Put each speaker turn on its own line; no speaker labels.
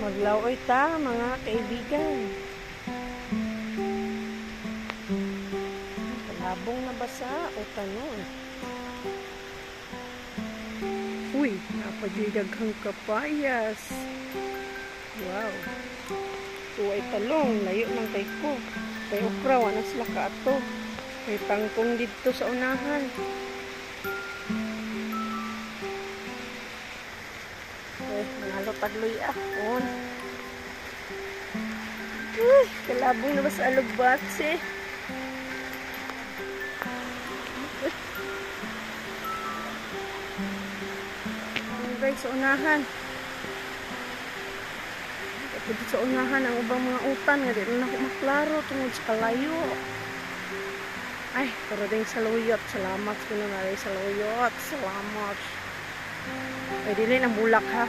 Maglaoy ta, mga kaibigan. Kalabong na basa o tanon. Uy, napadidaghang kapayas. Wow. Ito ay talong, layo ng kay ko. Kay okra, wala sila kaato. May tangkong dito sa unahan. Nalo tagloy ahon. Uy, kalabong na ba sa alugbatse? Guys, sa unahan. Dito sa unahan ang ubang mga utan nga dito na ako maklaro tungod sa kalayo. Ay, pero din sa luyot. Salamat ko na sa luyot. Salamat. Ay, dili ng bulak ha.